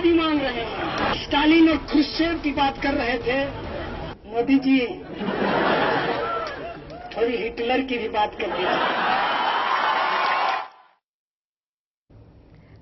आजादी मांग रहे हैं। स्टालिन और खुर्शेव की बात कर रहे थे, मोदी जी थोड़ी हिटलर की भी बात कर लीजिए।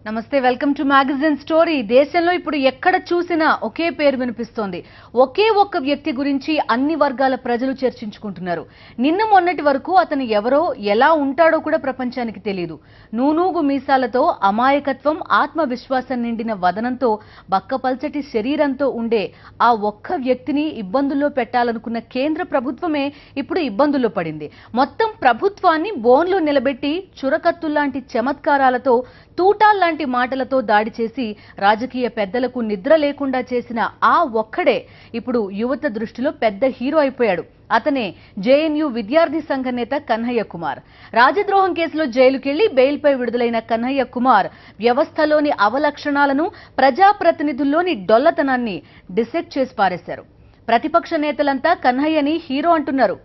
నమస్తే, వెల్కమ్ టు మ్యాగజైన్ స్టోరీ. దేశంలో ఇప్పుడు ఎక్కడ చూసినా ఒకే పేరు వినిపిస్తోంది. ఒకే ఒక్క వ్యక్తి గురించి అన్ని వర్గాల ప్రజలు చర్చించుకుంటున్నారు. నిన్న మొన్నటి వరకు అతను ఎవరో ఎలా ఉంటాడో కూడా ప్రపంచానికి తెలియదు. నూనూగు మీసాలతో, అమాయకత్వం, ఆత్మవిశ్వాసం నిండిన వదనంతో, బక్కపల్చటి శరీరంతో ఉండే ఆ ఒక్క వ్యక్తిని ఇబ్బందుల్లో పెట్టాలనుకున్న కేంద్ర ప్రభుత్వమే ఇప్పుడు ఇబ్బందుల్లో పడింది. మొత్తం ప్రభుత్వాన్ని బోన్లో నిలబెట్టి చురకత్తుల్లాంటి చమత్కారాలతో, తూటాల్లాంటి మాటలతో దాడి చేసి రాజకీయ పెద్దలకు నిద్ర లేకుండా చేసిన ఆ ఒక్కడే ఇప్పుడు యువత దృష్టిలో పెద్ద హీరో అయిపోయాడు. అతనే జేఎన్యూ విద్యార్థి సంఘ నేత కన్హయ్య కుమార్. రాజద్రోహం కేసులో జైలుకెళ్లి బెయిల్పై విడుదలైన కన్హయ్య కుమార్ వ్యవస్థలోని అవలక్షణాలను, ప్రజాప్రతినిధుల్లోని డొల్లతనాన్ని డిసెక్ట్ చేసి పారేశారు. ప్రతిపక్ష నేతలంతా కన్హయ్యని హీరో అంటున్నారు.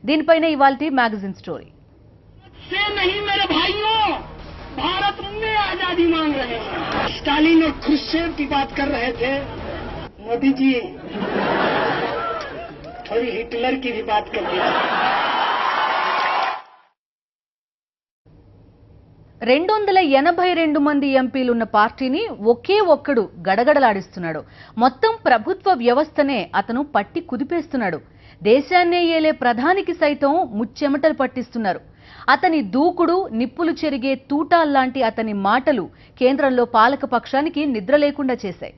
దీనిపైన ఇవాల్టి మ్యాగజైన్ స్టోరీ. भारत में आजादी मांग रहे हैं। स्टालिन और खुर्शेव की बात कर रहे थे, मोदी जी थोड़ी हिटलर की भी बात कर लीजिए। 282 మంది ఎంపీలున్న పార్టీని ఒకే ఒక్కడు గడగడలాడిస్తున్నాడు. మొత్తం ప్రభుత్వ వ్యవస్థనే అతను పట్టి కుదిపేస్తున్నాడు. దేశాన్నే ఏలే ప్రధానికి సైతం ముచ్చెమటలు పట్టిస్తున్నారు. అతని దూకుడు, నిప్పులు చెరిగే తూటాల్లాంటి అతని మాటలు కేంద్రంలో పాలక పక్షానికి నిద్ర లేకుండా చేశాయి.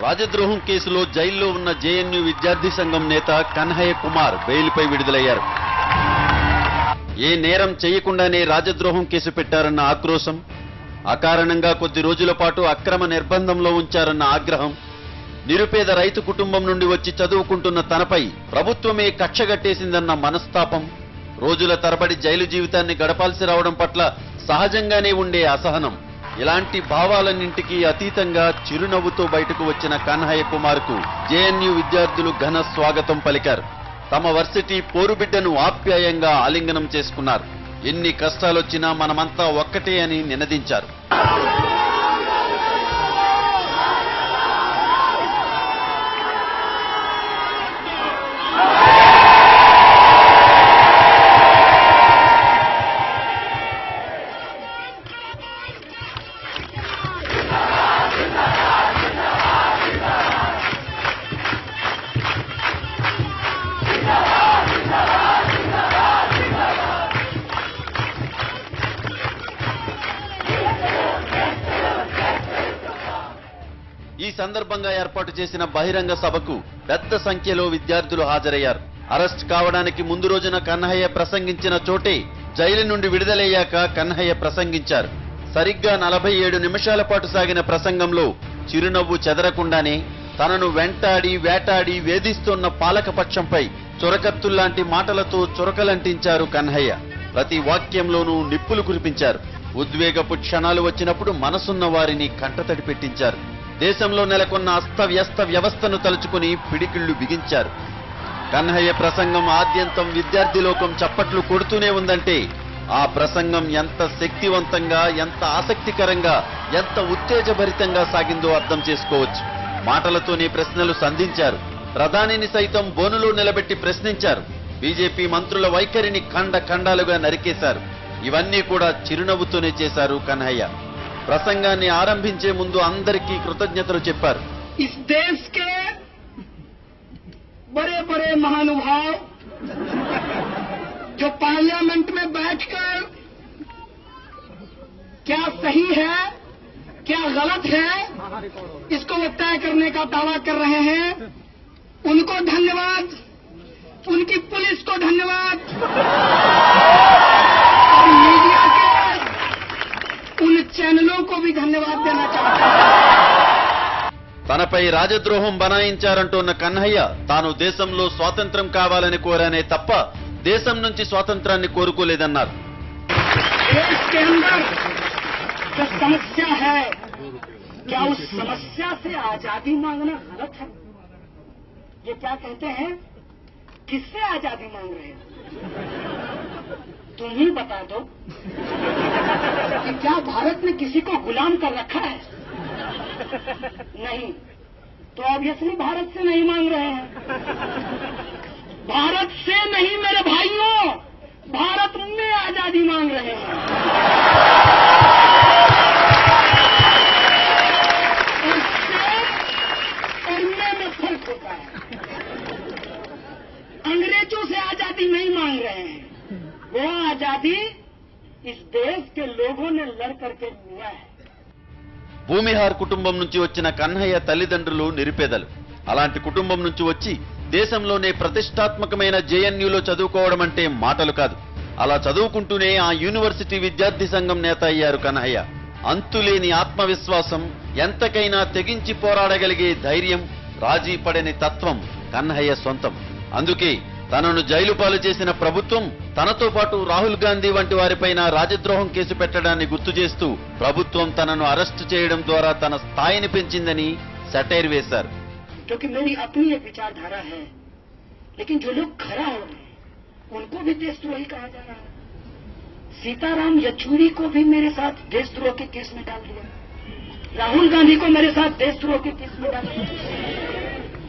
రాజద్రోహం కేసులో జైల్లో ఉన్న జేఎన్యూ విద్యార్థి సంఘం నేత కన్హయ్య కుమార్ బెయిల్పై విడుదలయ్యారు. ఏ నేరం చేయకుండానే రాజద్రోహం కేసు పెట్టారన్న ఆక్రోశం, అకారణంగా కొద్ది రోజుల పాటు అక్రమ నిర్బంధంలో ఉంచారన్న ఆగ్రహం, నిరుపేద రైతు కుటుంబం నుండి వచ్చి చదువుకుంటున్న తనపై ప్రభుత్వమే కక్షగట్టేసిందన్న మనస్తాపం, రోజుల తరబడి జైలు జీవితాన్ని గడపాల్సి రావడం పట్ల సహజంగానే ఉండే అసహనం, ఇలాంటి భావాలన్నింటికీ అతీతంగా చిరునవ్వుతో బయటకు వచ్చిన కన్హయ్య కుమార్ కు జేఎన్యూ విద్యార్థులు ఘన స్వాగతం పలికారు. తమ వర్సిటీ పోరుబిడ్డను ఆప్యాయంగా ఆలింగనం చేసుకున్నారు. ఎన్ని కష్టాలొచ్చినా మనమంతా ఒక్కటే అని నినదించారు. ఈ సందర్భంగా ఏర్పాటు చేసిన బహిరంగ సభకు పెద్ద సంఖ్యలో విద్యార్థులు హాజరయ్యారు. అరెస్ట్ కావడానికి ముందు రోజున కన్హయ్య ప్రసంగించిన చోటే జైలు నుండి విడుదలయ్యాక కన్హయ్య ప్రసంగించారు. సరిగ్గా 47 నిమిషాల పాటు సాగిన ప్రసంగంలో చిరునవ్వు చెదరకుండానే తనను వెంటాడి వేటాడి వేధిస్తున్న పాలకపక్షంపై చొరకత్తుల్లాంటి మాటలతో చురకలంటించారు కన్హయ్య. ప్రతి వాక్యంలోనూ నిప్పులు కురిపించారు. ఉద్వేగపు క్షణాలు వచ్చినప్పుడు మనసున్న వారిని కంటతడి పెట్టించారు. దేశంలో నెలకొన్న అస్తవ్యస్త వ్యవస్థను తలుచుకుని పిడికిళ్లు బిగించారు. కన్హయ్య ప్రసంగం ఆద్యంతం విద్యార్థి లోకం చప్పట్లు కొడుతూనే ఉందంటే ఆ ప్రసంగం ఎంత శక్తివంతంగా, ఎంత ఆసక్తికరంగా, ఎంత ఉత్తేజభరితంగా సాగిందో అర్థం చేసుకోవచ్చు. మాటలతోనే ప్రశ్నలు సంధించారు. ప్రధానిని సైతం బోనులో నిలబెట్టి ప్రశ్నించారు. బీజేపీ మంత్రుల వైఖరిని ఖండాలుగా నరికేశారు. ఇవన్నీ కూడా చిరునవ్వుతోనే చేశారు కన్హయ్య. ప్రసంగాన్ని ఆరంభించే ముందు అందరికీ కృతజ్ఞతలు చెప్పారు. इस देश के बड़े बड़े महानुभाव जो पार्लियामेंट में बैठकर क्या सही है, क्या गलत है, इसको वो तय करने का दावा कर रहे हैं, उनको धन्यवाद, उनकी पुलिस को धन्यवाद, और मीडिया के उन चैनलों को भी धन्यवाद देना चाहता हूं. తనపై రాజద్రోహం బనాయించారంటోన్న కన్హయ్య తాను దేశంలో స్వాతంత్ర్యం కావాలని కోరానే తప్ప దేశం నుంచి స్వాతంత్రాన్ని కోరుకోలేదన్నారు. देश के अंदर जो समस्या है, क्या उस समस्या से आजादी मांगना गलत है? ये क्या कहते हैं, किससे आजादी मांग रहे हैं? तुम ही बता दो कि क्या भारत ने किसी को गुलाम कर रखा है? नहीं, तो ऑब्वियसली भारत से नहीं मांग रहे हैं। भारत से नहीं मेरे भाइयों, भारत में आजादी मांग रहे हैं। और में फर्क होता है। अंग्रेजों से आजादी नहीं मांग रहे हैं, वो आजादी इस देश के लोगों ने लड़ करके लिया है। భూమిహార్ కుటుంబం నుంచి వచ్చిన కన్హయ్య తల్లిదండ్రులు నిరుపేదలు. అలాంటి కుటుంబం నుంచి వచ్చి దేశంలోనే ప్రతిష్టాత్మకమైన జేఎన్యూలో చదువుకోవడం అంటే మాటలు కాదు. అలా చదువుకుంటూనే ఆ యూనివర్సిటీ విద్యార్థి సంఘం నేత అయ్యారు కన్హయ్య. అంతులేని ఆత్మవిశ్వాసం, ఎంతకైనా తెగించి పోరాడగలిగే ధైర్యం, రాజీ పడని తత్వం కన్హయ్య సొంతం. అందుకే తనను జైలు పాలు చేసిన ప్రభుత్వం తనతో పాటు రాహుల్ గాంధీ వంటి వారిపైన రాజద్రోహం కేసు పెట్టడాన్ని గుర్తు చేస్తూ ప్రభుత్వం తనను అరెస్టు చేయడం ద్వారా తన స్థాయిని పెంచిందని సెటైర్ వేశారు. क्योंकि मेरी अपनी एक विचारधारा है, लेकिन जो लोग खड़ा हो रहे हैं उनको भी देशद्रोही कहा जा रहा है। सीताराम येचुरी को भी मेरे साथ देशद्रोह के केस में डाल दिया, राहुल गांधी को मेरे साथ देशद्रोह के केस में डाल दिया,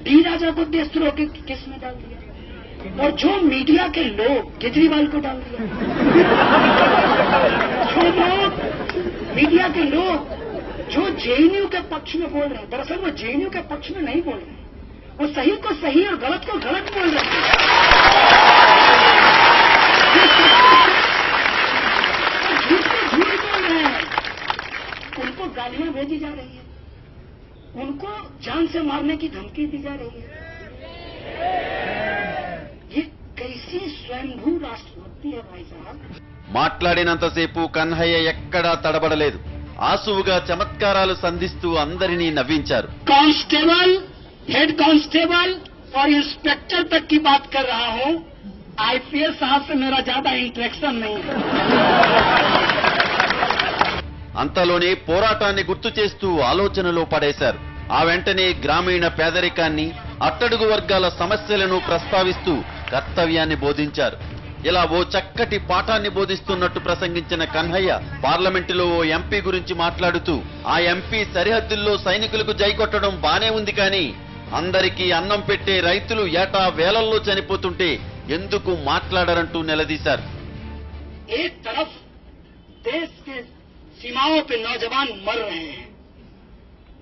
डी राजा को देशद्रोह के केस में डाल दिया, और जो मीडिया के लोग केजरीवाल को डाल दिया। जो लोग मीडिया के लोग जो जेएनयू के पक्ष में बोल रहे हैं, दरअसल वो जेएनयू के पक्ष में नहीं बोल रहे हैं, वो सही को सही और गलत को गलत बोल रहे हैं। झूठ को झूठ बोल रहे हैं, उनको गालियां भेजी जा रही है, उनको जान से मारने की धमकी दी जा रही है। ये कैसी स्वयंभू राष्ट्रभक्ति है भाई साहब। మాట్లాడినంతసేపు కన్హయ్య ఎక్కడా తడబడలేదు. ఆసువుగా చమత్కారాలు సంధిస్తూ అందరినీ నవ్వించారు. कांस्टेबल, हेड कांस्टेबल और इंस्पेक्टर तक की बात कर रहा हूं। आईपीएस साहब से मेरा ज्यादा इंटरेक्शन नहीं है। అంతలోనే పోరాటాన్ని గుర్తు చేస్తూ ఆలోచనలో పడేశారు. ఆ వెంటనే గ్రామీణ పేదరికాన్ని, అట్టడుగు వర్గాల సమస్యలను ప్రస్తావిస్తూ కర్తవ్యాన్ని బోధించారు. ఇలా ఓ చక్కటి పాఠాన్ని బోధిస్తున్నట్టు ప్రసంగించిన కన్హయ్య పార్లమెంటులో ఓ ఎంపీ గురించి మాట్లాడుతూ ఆ ఎంపీ సరిహద్దుల్లో సైనికులకు జై కొట్టడం బానే ఉంది, కానీ అందరికీ అన్నం పెట్టే రైతులు ఏటా వేలల్లో చనిపోతుంటే ఎందుకు మాట్లాడరంటూ నిలదీశారు. एक तरफ देश के सीमाओं पे नौजवान मर रहे हैं,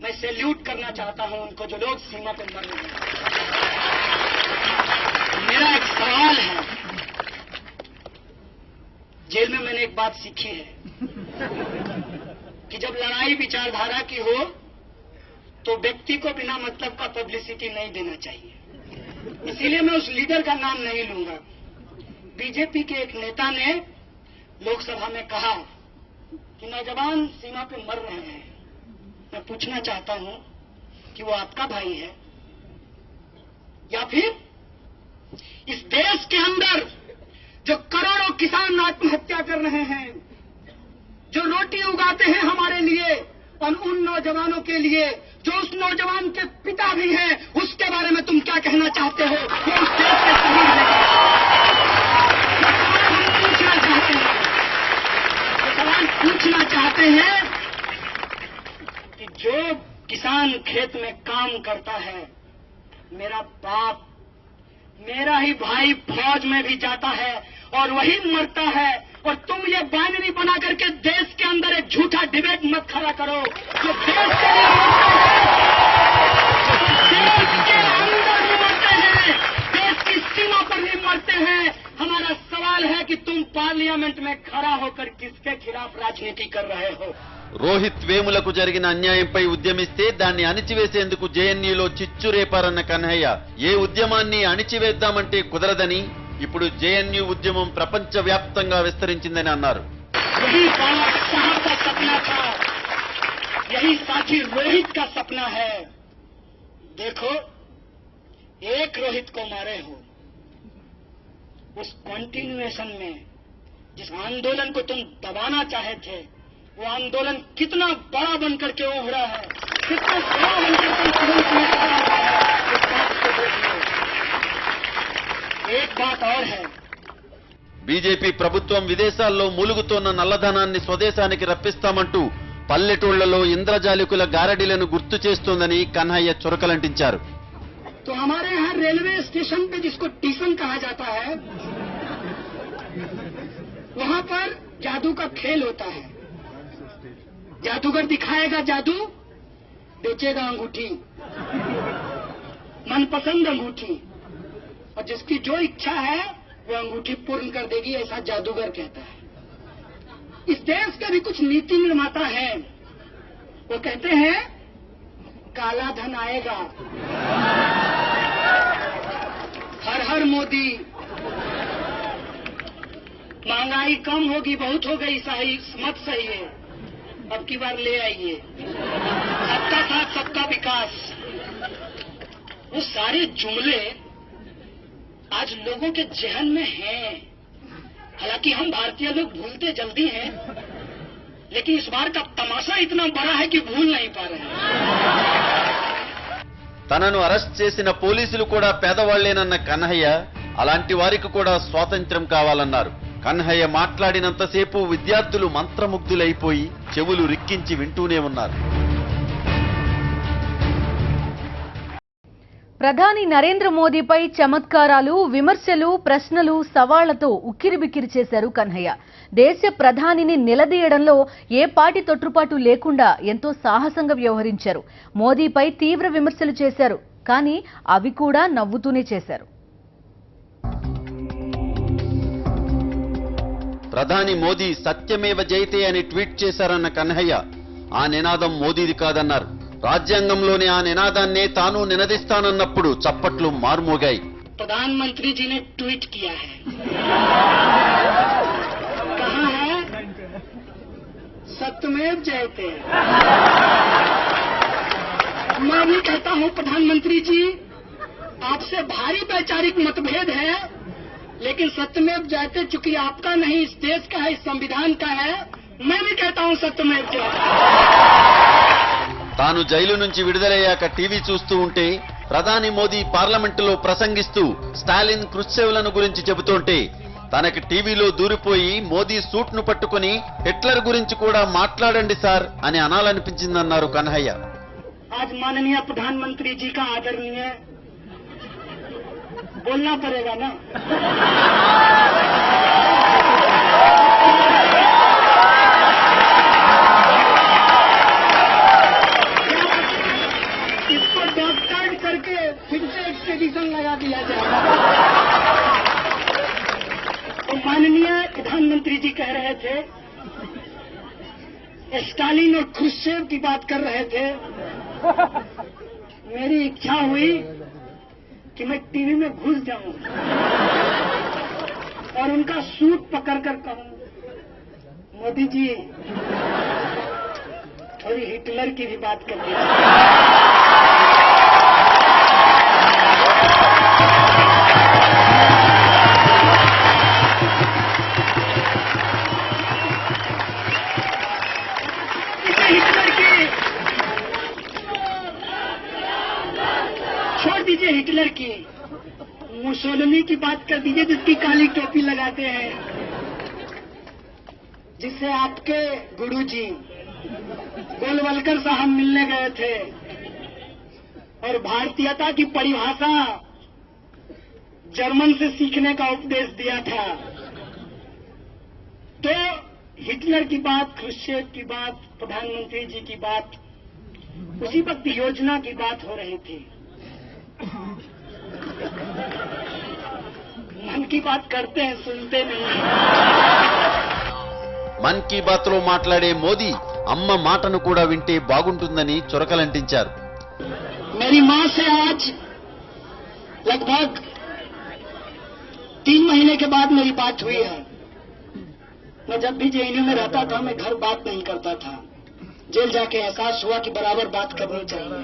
मैं सैल्यूट करना चाहता हूं उनको जो लोग सीमा पे मर रहे हैं। मेरा एक सवाल है, जेल में मैंने एक बात सीखी है कि जब लड़ाई विचारधारा की हो तो व्यक्ति को बिना मतलब का पब्लिसिटी नहीं देना चाहिए। इसीलिए मैं उस लीडर का नाम नहीं लूंगा। बीजेपी के एक नेता ने लोकसभा में कहा कि नौजवान सीमा पे मर रहे हैं। मैं पूछना चाहता हूं कि वो आपका भाई है या फिर इस देश के अंदर जो करोड़ों किसान आत्महत्या कर रहे हैं, जो रोटी उगाते हैं हमारे लिए, और उन नौजवानों के लिए जो उस नौजवान के पिता भी हैं, उसके बारे में तुम क्या कहना चाहते हो? वो उस देश के शहीद हैं। सवाल पूछना चाहते हैं कि जो किसान खेत में काम करता है, मेरा बाप, मेरा ही भाई फौज में भी जाता है और वही मरता है, और तुम ये बाइनरी बना करके देश के अंदर एक झूठा डिबेट मत खड़ा करो। जो देश के लिए देश के अंदर भी मरते हैं, देश की सीमा पर भी मरते हैं। हमारा सवाल है कि तुम पार्लियामेंट में खड़ा होकर किसके खिलाफ राजनीति कर रहे हो? రోహిత్ వేములకు జరిగిన అన్యాయంపై ఉద్యమిస్తే దాన్ని అణిచివేసేందుకు జేఎన్యూలో చిచ్చు రేపారన్న కన్హయ్య ఏ ఉద్యమాన్ని అణిచివేద్దామంటే కుదరదని, ఇప్పుడు జేఎన్యూ ఉద్యమం ప్రపంచవ్యాప్తంగా విస్తరించిందని అన్నారు. यही बाबा साहब का सपना था, यही साथी रोहित का सपना है। देखो, एक रोहित को मारे हो, उस कंटिन्यूएशन में जिस आंदोलन को तुम दबाना चाहे थे, वो आंदोलन कितना बड़ा बनकर के उभरा है, कितना बड़ा बनकर के तुरंत में खड़ा हुआ है, इस बात को देखिए। एक बात और है, బీజేపీ ప్రభుత్వం విదేశాల్లో మూలుగుతోన్న నల్లధనాన్ని స్వదేశానికి రప్పిస్తామంటూ పల్లెటూళ్లలో ఇంద్రజాలికుల గారడీలను గుర్తు చేస్తోందని కన్హయ్య చురకలంటించారు. तो हमारे यहाँ रेलवे स्टेशन पे जिसको टीसन कहा जाता है, वहाँ पर जादू का खेल होता है. जादूगर दिखाएगा जादू, बेचेगा अंगूठी, मनपसंद अंगूठी, और जिसकी जो इच्छा है वो अंगूठी पूर्ण कर देगी, ऐसा जादूगर कहता है. इस देश के भी कुछ नीति निर्माता हैं, वो कहते हैं काला धन आएगा, हर हर मोदी, महंगाई कम होगी, बहुत हो गई, सही मत सही है, अब की बार ले आइए, सबका साथ सबका विकास. वो सारे जुमले आज लोगों के जहन में हैं. हालांकि हम भारतीय लोग भूलते जल्दी हैं, लेकिन इस बार का तमाशा इतना बड़ा है कि भूल नहीं पा रहे हैं. తనను అరెస్ట్ చేసిన పోలీసులు కూడా పేదవాళ్లేనన్న కన్హయ్య అలాంటి వారికి కూడా స్వాతంత్ర్యం కావాలన్నారు. కన్హయ్య మాట్లాడినంతసేపు విద్యార్థులు మంత్రముగ్ధులైపోయి చెవులు రిక్కించి వింటూనే ఉన్నారు. ప్రధాని నరేంద్ర మోదీపై చమత్కారాలు, విమర్శలు, ప్రశ్నలు, సవాళ్లతో ఉక్కిరిబిక్కిరి చేశారు కన్హయ్య. దేశ ప్రధానిని నిలదీయడంలో ఏ పాటి తొట్టుపాటు లేకుండా ఎంతో సాహసంగా వ్యవహరించారు. మోదీపై తీవ్ర విమర్శలు చేశారు, కానీ అవి కూడా నవ్వుతూనే చేశారు. ప్రధాని మోదీ సత్యమేవ జయతే అని ట్వీట్ చేశారన్న కన్హయ్య ఆ నినాదం మోదీది కాదన్నారు. రాజ్యాంగంలోనే ఆ నినాదాన్నే తాను నినదిస్తానన్నప్పుడు చప్పట్లు మారుమోగాయి. प्रधानमंत्री जी ने ट्वीट किया है, कहा है सत्यमेव जयते. मैं भी कहता हूं प्रधानमंत्री जी, आपसे भारी वैचारिक मतभेद है, लेकिन सत्यमेव जयते चूंकि आपका नहीं, इस देश का है, इस संविधान का है, मैं भी कहता हूं सत्यमेव जयते. తాను జైలు నుంచి విడుదలయ్యాక టీవీ చూస్తూ ఉంటే ప్రధాని మోదీ పార్లమెంటులో ప్రసంగిస్తూ స్టాలిన్, క్రుష్చెవ్లను గురించి చెబుతుంటే తనకి టీవీలో దూరిపోయి మోదీ సూట్ ను పట్టుకుని హిట్లర్ గురించి కూడా మాట్లాడండి సార్ అని అనాలనిపించిందన్నారు కన్హయ్య. आज माननीय प्रधानमंत्री जी का आदरणीय बोलना पड़ेगा ना. इसको डॉक्टर करके फिर से एक्सपेडिशन लगा दिया जाएगा. तो माननीय प्रधानमंत्री जी कह रहे थे, स्टालिन और क्रुश्चेव की बात कर रहे थे. मेरी इच्छा हुई कि मैं टीवी में घुस जाऊं और उनका सूट पकड़कर कहूं, मोदी जी थोड़ी हिटलर की भी बात कर लीजिए. हिटलर की छोड़ दीजिए, हिटलर की, मुसोलिनी की बात कर दीजिए, जिसकी काली टोपी लगाते हैं, जिससे आपके गुरुजी गोलवलकर साहब मिलने गए थे और भारतीयता की परिभाषा जर्मन से सीखने का उपदेश दिया था. तो हिटलर की बात, क्रुश्चेव की बात, प्रधानमंत्री जी की बात, उसी वक्त योजना की बात हो रही थी. मन की बात करते हैं, सुनते नहीं. మన్ కీ బాత్ లో మాట్లాడే మోదీ అమ్మ మాటను కూడా వింటే బాగుంటుందని చురకలంటించారు. मेरी मां से आज लगभग 3 महीने के बाद मेरी बात हुई है. मैं जब भी जेएनयू में रहता था, मैं घर बात नहीं करता था. जेल जाके एहसास हुआ कि बराबर बात करनी चाहिए.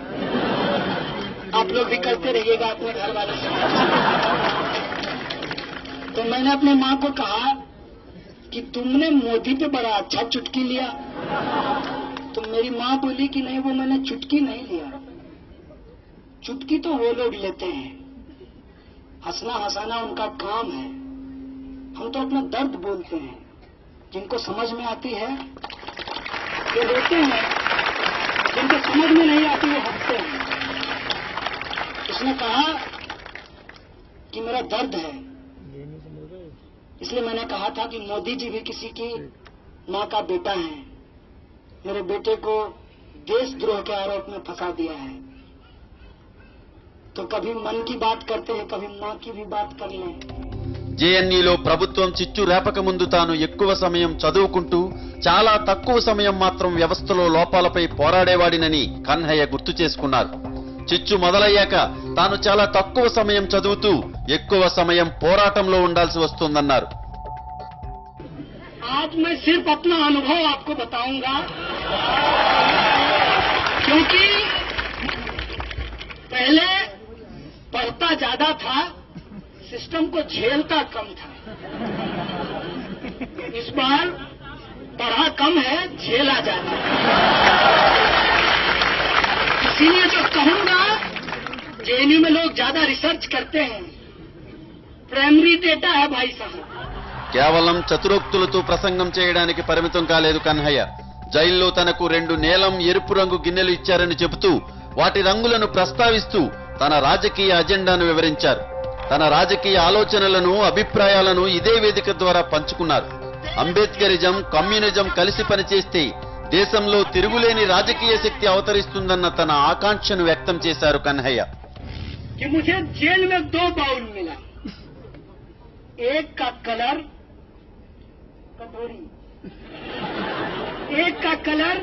आप लोग भी करते रहिएगा अपने घर वालों से. तो मैंने अपने मां को कहा कि तुमने मोदी पे बड़ा अच्छा चुटकी लिया. तो मेरी मां बोली कि नहीं, वो मैंने चुटकी नहीं लिया. चुटकी तो वो लोग लेते हैं, हंसना हंसाना उनका काम है. हम तो अपना दर्द बोलते हैं, जिनको समझ में आती है वो रोते हैं, जिनको समझ में नहीं आती वो हंसते हैं। उसने कहा कि मेरा दर्द है, इसलिए मैंने कहा था कि मोदी जी भी किसी की मां का बेटा है। मेरे बेटे को देशद्रोह के आरोप में फंसा दिया है, तो कभी मन की बात करते हैं, कभी मां की भी बात कर लें। జేఎన్యూలో ప్రభుత్వం చిచ్చు రేపక ముందు తాను ఎక్కువ సమయం చదువుకుంటూ చాలా తక్కువ సమయం మాత్రం వ్యవస్థలో లోపాలపై పోరాడేవాడినని కన్హయ్య గుర్తు చేసుకున్నారు. చిచ్చు మొదలయ్యాక తాను చాలా తక్కువ సమయం చదువుతూ ఎక్కువ సమయం పోరాటంలో ఉండాల్సి వస్తుందన్నారు. आज मैं सिर्फ अपना अनुभव आपको बताऊंगा, क्योंकि पहले पढ़ता ज्यादा था, सिस्टम को झेलता कम था। इस बार पढ़ा कम है, झेला ज्यादा है। इसीलिए जो कहूंगा, जेएनयू में लोग ज्यादा रिसर्च करते हैं, प्राइमरी डेटा है भाई साहब। కేవలం చతురోక్తులతో ప్రసంగం చేయడానికి పరిమితం కాలేదు కన్హయ్య. జైల్లో తనకు 2 నీలం ఎరుపు రంగు గిన్నెలు ఇచ్చారని చెబుతూ వాటి రంగులను ప్రస్తావిస్తూ తన రాజకీయ అజెండాను వివరించారు. తన రాజకీయ ఆలోచనలను, అభిప్రాయాలను ఇదే వేదిక ద్వారా పంచుకున్నారు. అంబేద్కరిజం, కమ్యూనిజం కలిసి పనిచేస్తే దేశంలో తిరుగులేని రాజకీయ శక్తి అవతరిస్తుందన్న తన ఆకాంక్షను వ్యక్తం చేశారు కన్హయ్య. कि मुझे जेल में 2 बाउल मिला, एक का कलर कटोरी, एक का कलर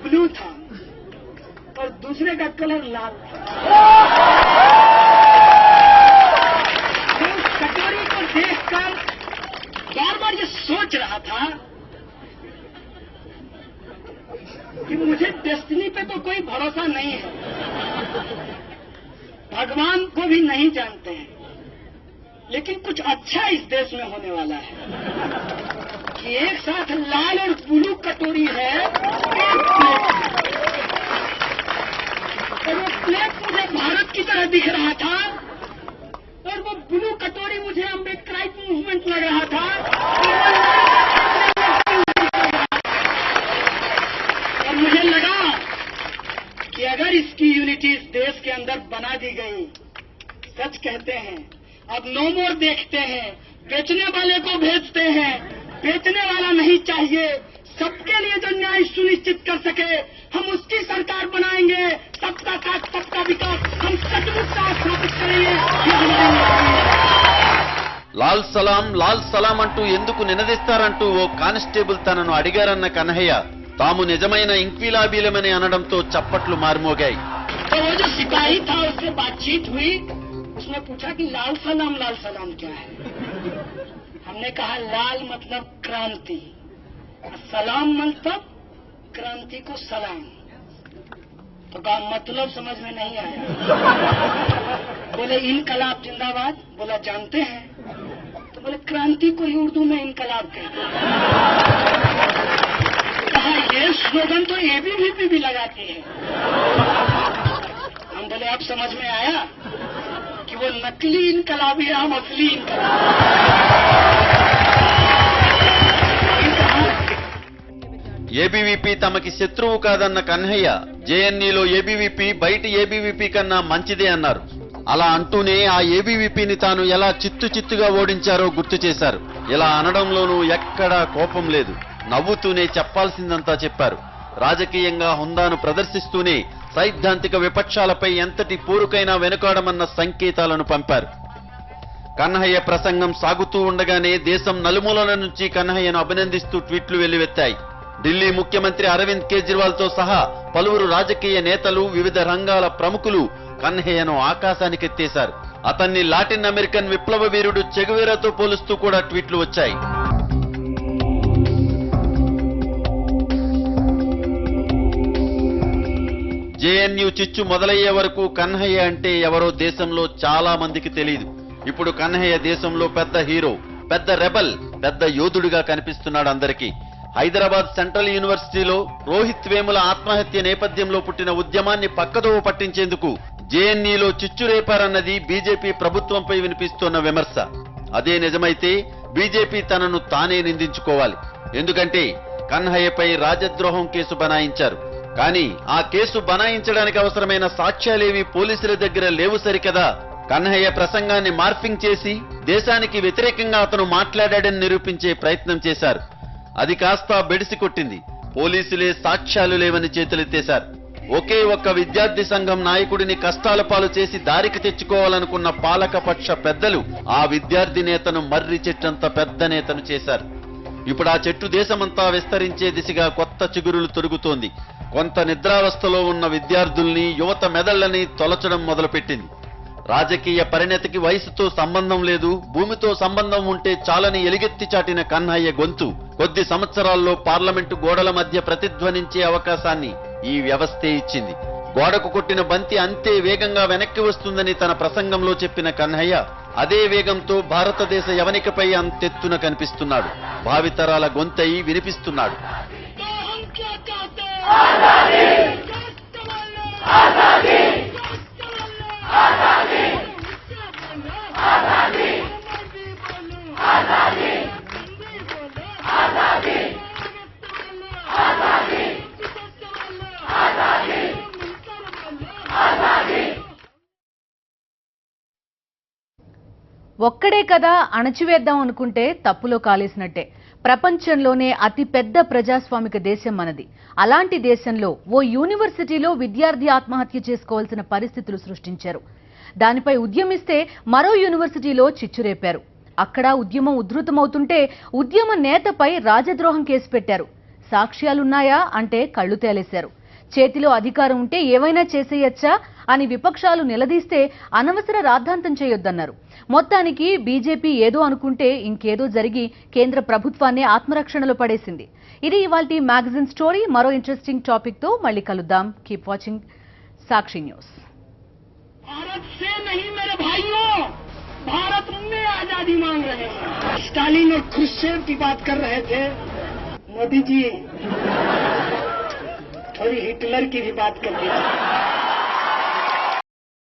ब्लू था और दूसरे का कलर लाल था। मैं उस कटोरी को देखकर बार बार ये सोच रहा था कि मुझे डेस्टिनी पे तो कोई भरोसा नहीं है, भगवान को भी नहीं जानते हैं, लेकिन कुछ अच्छा इस देश में होने वाला है कि एक साथ लाल और ब्लू कटोरी है, एक प्लेट है। और वो प्लेट मुझे भारत की तरह दिख रहा था और वो ब्लू कटोरी मुझे अम्बेडकराइट मूवमेंट लग रहा था। और मुझे लगा कि अगर इसकी यूनिटी इस देश के अंदर बना दी गई, सच कहते हैं अब नो मोर देखते हैं, बेचने वाले को भेजते हैं, बेचने वाला नहीं चाहिए, सबके लिए जो न्याय सुनिश्चित कर सके हम उसकी सरकार बनाएंगे। सबका साथ सबका विकास हम सचमुच स्थापित करेंगे। ये हमारी नीति है। లాల్ సలాం అంటూ ఎందుకు నినదిస్తారంటూ ఓ కానిస్టేబుల్ తనను అడిగారన్న కన్హయ్య తాము నిజమైన ఇంక్విలాబీలమని అనడంతో చప్పట్లు మారుమోగాయి. तो वो जो सिपाही था उससे बातचीत हुई, उसने पूछा कि लाल सलाम क्या है। हमने कहा लाल मतलब क्रांति, सलाम मतलब क्रांति को सलाम। तो कहा मतलब समझ में नहीं आया। बोले इनकलाब जिंदाबाद। बोला जानते हैं। तो बोले क्रांति को ही उर्दू में इनकलाब कहते हैं। कहा ये स्लोगन तो एबीवीपी भी लगाती है। हम बोले अब समझ में आया कि वो नकली इनकलाबी है, हम असली ఏబీవీపీ తమకి శత్రువు కాదన్న కన్హయ్య జేఎన్యూలో ఏబీవీపీ బయటి ఏబీవీపీ కన్నా మంచిదే అన్నారు. అలా అంటూనే ఆ ఏబీవీపీని తాను ఎలా చిత్తుగా ఓడించారో గుర్తు చేశారు. ఇలా అనడంలోనూ ఎక్కడా కోపం లేదు, నవ్వుతూనే చెప్పాల్సిందంతా చెప్పారు. రాజకీయంగా హుందాను ప్రదర్శిస్తూనే సైద్ధాంతిక విపక్షాలపై ఎంతటి పోరుకైనా వెనుకాడమన్న సంకేతాలను పంపారు. కన్హయ్య ప్రసంగం సాగుతూ ఉండగానే దేశం నలుమూలల నుంచి కన్హయ్యను అభినందిస్తూ ట్వీట్లు వెల్లువెత్తాయి. ఢిల్లీ ముఖ్యమంత్రి అరవింద్ కేజ్రీవాల్ తో సహా పలువురు రాజకీయ నేతలు, వివిధ రంగాల ప్రముఖులు కన్హయ్యను ఆకాశానికెత్తేశారు. అతన్ని లాటిన్ అమెరికన్ విప్లవ వీరుడు చెగువేరాతో పోలుస్తూ కూడా ట్వీట్లు వచ్చాయి. జేఎన్యూ చిచ్చు మొదలయ్యే వరకు కన్హయ్య అంటే ఎవరో దేశంలో చాలా మందికి తెలియదు. ఇప్పుడు కన్హయ్య దేశంలో పెద్ద హీరో, పెద్ద రెబల్, పెద్ద యోధుడిగా కనిపిస్తున్నాడు అందరికీ. హైదరాబాద్ సెంట్రల్ యూనివర్సిటీలో రోహిత్ వేముల ఆత్మహత్య నేపథ్యంలో పుట్టిన ఉద్యమాన్ని పక్కదోవ పట్టించేందుకు జేఎన్యూలో చిచ్చు రేపారన్నది బీజేపీ ప్రభుత్వంపై వినిపిస్తున్న విమర్శ. అదే నిజమైతే బీజేపీ తనను తానే నిందించుకోవాలి. ఎందుకంటే కన్హయ్యపై రాజద్రోహం కేసు బనాయించారు. కానీ ఆ కేసు బనాయించడానికి అవసరమైన సాక్ష్యాలేవి పోలీసుల దగ్గర లేవు సరికదా. కన్హయ్య ప్రసంగాన్ని మార్ఫింగ్ చేసి దేశానికి వ్యతిరేకంగా అతను మాట్లాడాడని నిరూపించే ప్రయత్నం చేశారు. అది కాస్త బెడిసి కొట్టింది. పోలీసులే సాక్ష్యాలు లేవని చేతులెత్తేశారు. ఒకే ఒక్క విద్యార్థి సంఘం నాయకుడిని కష్టాల పాలు చేసి దారికి తెచ్చుకోవాలనుకున్న పాలకపక్ష పెద్దలు ఆ విద్యార్థి నేతను మర్రి చెట్టంత పెద్ద నేతను చేశారు. ఇప్పుడు ఆ చెట్టు దేశమంతా విస్తరించే దిశగా కొత్త చిగురులు తొడుగుతోంది. కొంత నిద్రావస్థలో ఉన్న విద్యార్థుల్ని, యువత మెదళ్లని తొలచడం మొదలుపెట్టింది. రాజకీయ పరిణతికి వయసుతో సంబంధం లేదు, భూమితో సంబంధం ఉంటే చాలని ఎలుగెత్తి చాటిన కన్హయ్య గొంతు కొద్ది సంవత్సరాల్లో పార్లమెంటు గోడల మధ్య ప్రతిధ్వనించే అవకాశాన్ని ఈ వ్యవస్థే ఇచ్చింది. గోడకు కొట్టిన బంతి అంతే వేగంగా వెనక్కి వస్తుందని తన ప్రసంగంలో చెప్పిన కన్హయ్య అదే వేగంతో భారతదేశ యవనికపై అంతెత్తున కనిపిస్తున్నాడు. భావితరాల గొంతై వినిపిస్తున్నాడు. ఒక్కడే కదా అణచివేద్దాం అనుకుంటే తప్పులో కాలేసినట్టే. ప్రపంచంలోనే అతి పెద్ద ప్రజాస్వామిక దేశం మనది. అలాంటి దేశంలో ఓ యూనివర్సిటీలో విద్యార్థి ఆత్మహత్య చేసుకోవాల్సిన పరిస్థితులు సృష్టించారు. దానిపై ఉద్యమిస్తే మరో యూనివర్సిటీలో చిచ్చురేపారు. అక్కడ ఉద్యమం ఉధృతమవుతుంటే ఉద్యమ నేతపై రాజద్రోహం కేసు పెట్టారు. సాక్ష్యాలున్నాయా అంటే కళ్ళు తేలేశారు. చేతిలో అధికారం ఉంటే ఏవైనా చేసేయచ్చా అని విపక్షాలు నిలదీస్తే అనవసర రాద్ధాంతం చేయొద్దన్నారు. మొత్తానికి బీజేపీ ఏదో అనుకుంటే ఇంకేదో జరిగి కేంద్ర ప్రభుత్వాన్ని ఆత్మరక్షణలో పడేసింది. ఇది ఇవాల్టి మ్యాగజైన్ స్టోరీ. మరో ఇంట్రెస్టింగ్ టాపిక్ తో మళ్ళీ కలుద్దాం. కీప్ వాచింగ్ సాక్షి న్యూస్. भारत से नहीं मेरे भाइयों, भारत में आजादी मांग रहे हैं। स्टालिन और खुर्शेव की बात कर रहे थे, मोदी जी थोड़ी हिटलर की भी बात कर लीजिए।